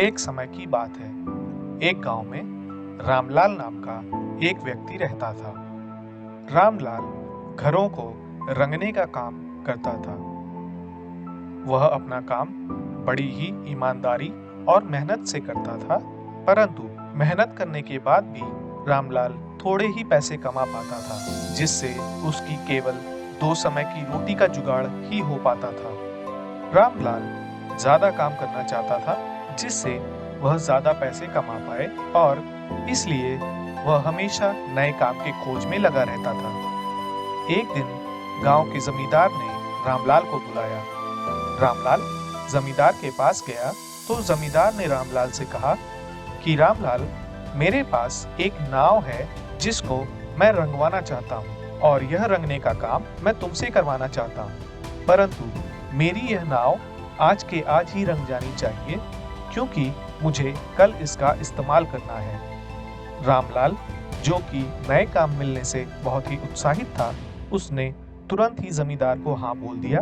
एक समय की बात है। एक गांव में रामलाल नाम का एक व्यक्ति रहता था। रामलाल घरों को रंगने का काम करता था। वह अपना काम बड़ी ही ईमानदारी और मेहनत से करता था, परंतु मेहनत करने के बाद भी रामलाल थोड़े ही पैसे कमा पाता था, जिससे उसकी केवल 2 समय की रोटी का जुगाड़ ही हो पाता था। रामलाल ज्यादा काम करना चाहता था, जिससे वह ज्यादा पैसे कमा पाए, और इसलिए वह हमेशा नए काम के खोज में लगा रहता था। एक दिन गांव के जमींदार ने रामलाल को बुलाया। रामलाल जमींदार के पास गया तो जमींदार ने रामलाल से कहा कि रामलाल, मेरे पास एक नाव है जिसको मैं रंगवाना चाहता हूँ, और यह रंगने का काम मैं तुमसे करवाना चाहता हूँ, परंतु मेरी यह नाव आज के आज ही रंग जानी चाहिए, क्योंकि मुझे कल इसका इस्तेमाल करना है। रामलाल, जो कि नए काम मिलने से बहुत ही उत्साहित था, उसने तुरंत ही जमींदार को हाँ बोल दिया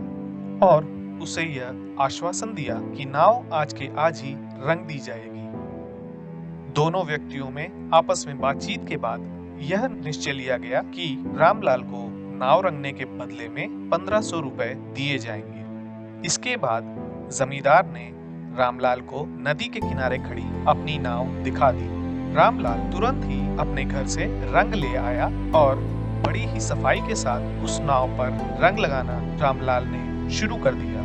और उसे यह आश्वासन दिया कि नाव आज के आज ही रंग दी जाएगी। दोनों व्यक्तियों में आपस में बातचीत के बाद यह निश्चय लिया गया कि रामलाल को नाव रंगने के बदले में 1500 रुपए दिए जाएंगे। इसके बाद जमींदार ने रामलाल को नदी के किनारे खड़ी अपनी नाव दिखा दी। रामलाल तुरंत ही अपने घर से रंग ले आया और बड़ी ही सफाई के साथ उस नाव पर रंग लगाना रामलाल ने शुरू कर दिया।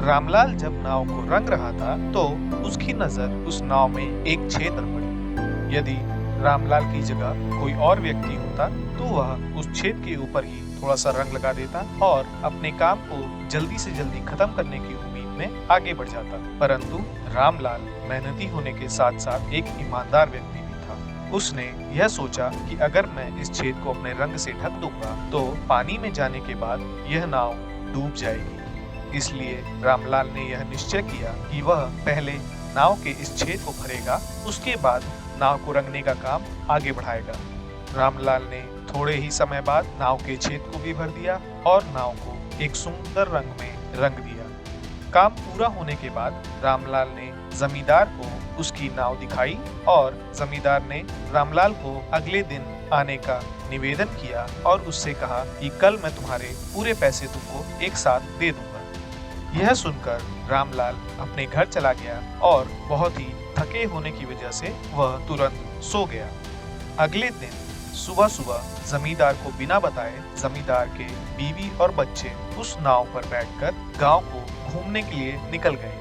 रामलाल जब नाव को रंग रहा था तो उसकी नजर उस नाव में एक छेद पर पड़ी। यदि रामलाल की जगह कोई और व्यक्ति होता तो वह उस छेद के ऊपर ही थोड़ा सा रंग लगा देता और अपने काम को जल्दी से जल्दी खत्म करने की उम्मीद में आगे बढ़ जाता। परंतु रामलाल मेहनती होने के साथ साथ एक ईमानदार व्यक्ति भी था। उसने यह सोचा कि अगर मैं इस छेद को अपने रंग से ढक दूंगा तो पानी में जाने के बाद यह नाव डूब जाएगी। इसलिए रामलाल ने यह निश्चय किया कि वह पहले नाव के इस छेद को भरेगा, उसके बाद नाव को रंगने का काम आगे बढ़ाएगा। रामलाल ने थोड़े ही समय बाद नाव के छेद को भी भर दिया और नाव को एक सुंदर रंग में रंग दिया। काम पूरा होने के बाद रामलाल ने जमींदार को उसकी नाव दिखाई और जमींदार ने रामलाल को अगले दिन आने का निवेदन किया और उससे कहा कि कल मैं तुम्हारे पूरे पैसे तुमको एक साथ दे दूंगा। यह सुनकर रामलाल अपने घर चला गया और बहुत ही थके होने की वजह से वह तुरंत सो गया। अगले दिन सुबह सुबह जमींदार को बिना बताए जमींदार के बीवी और बच्चे उस नाव पर बैठकर गांव को घूमने के लिए निकल गए।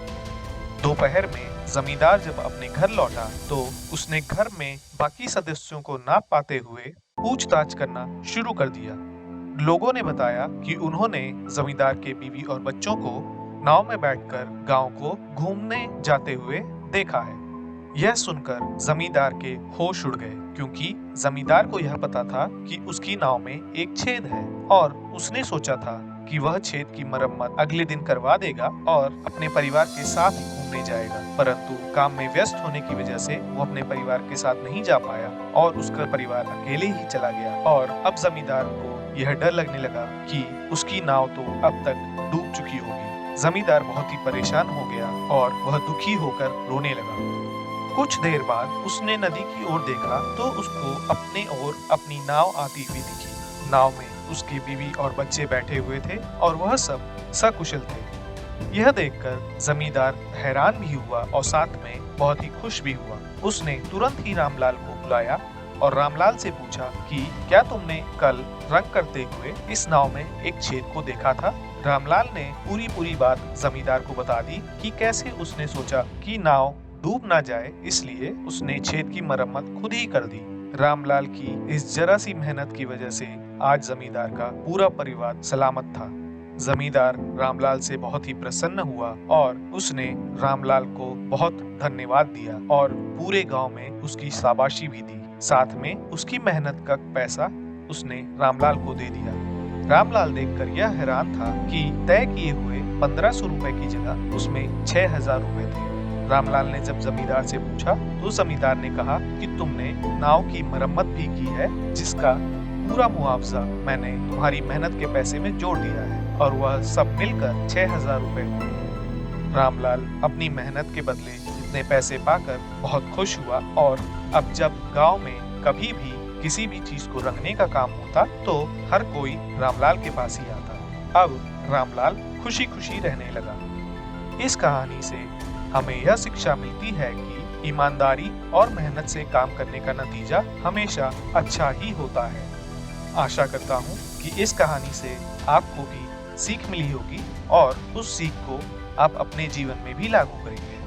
दोपहर में जमींदार जब अपने घर लौटा तो उसने घर में बाकी सदस्यों को ना पाते हुए पूछताछ करना शुरू कर दिया। लोगों ने बताया कि उन्होंने जमींदार के बीवी और बच्चों को नाव में बैठकर गांव को घूमने जाते हुए देखा है। यह सुनकर जमींदार के होश उड़ गए, क्योंकि जमींदार को यह पता था कि उसकी नाव में एक छेद है और उसने सोचा था कि वह छेद की मरम्मत अगले दिन करवा देगा और अपने परिवार के साथ घूमने जाएगा। परंतु काम में व्यस्त होने की वजह से वो अपने परिवार के साथ नहीं जा पाया और उसका परिवार अकेले ही चला गया। और अब जमींदार को यह डर लगने लगा कि उसकी नाव तो अब तक डूब चुकी होगी। जमींदार बहुत ही परेशान हो गया और वह दुखी होकर रोने लगा। कुछ देर बाद उसने नदी की ओर देखा तो उसको अपने ओर अपनी नाव आती हुई दिखी। नाव में उसकी बीवी और बच्चे बैठे हुए थे और वह सब सकुशल थे। यह देखकर जमींदार हैरान भी हुआ और साथ में बहुत ही खुश भी हुआ। उसने तुरंत ही रामलाल को बुलाया और रामलाल से पूछा कि क्या तुमने कल रंग करते हुए इस नाव में एक छेद को देखा था? रामलाल ने पूरी बात जमींदार को बता दी कि कैसे उसने सोचा कि नाव डूब ना जाए, इसलिए उसने छेद की मरम्मत खुद ही कर दी। रामलाल की इस जरा सी मेहनत की वजह से आज जमींदार का पूरा परिवार सलामत था। जमींदार रामलाल से बहुत ही प्रसन्न हुआ और उसने रामलाल को बहुत धन्यवाद दिया और पूरे गांव में उसकी शाबाशी भी दी। साथ में उसकी मेहनत का पैसा उसने रामलाल को दे दिया। रामलाल देखकर यह हैरान था कि तय किए हुए 1500 रुपए की जगह उसमें 6000 रुपए थे। रामलाल ने जब जमींदार से पूछा तो जमींदार ने कहा कि तुमने नाव की मरम्मत भी की है, जिसका पूरा मुआवजा मैंने तुम्हारी मेहनत के पैसे में जोड़ दिया है, और वह सब मिलकर 6000 रुपए हुए। रामलाल अपनी मेहनत के बदले इतने पैसे पाकर बहुत खुश हुआ और अब जब गांव में कभी भी किसी भी चीज को रंगने का काम होता तो हर कोई रामलाल के पास ही आता। अब रामलाल खुशी खुशी रहने लगा। इस कहानी से हमें यह शिक्षा मिलती है कि ईमानदारी और मेहनत से काम करने का नतीजा हमेशा अच्छा ही होता है। आशा करता हूँ कि इस कहानी से आपको भी सीख मिली होगी और उस सीख को आप अपने जीवन में भी लागू करेंगे।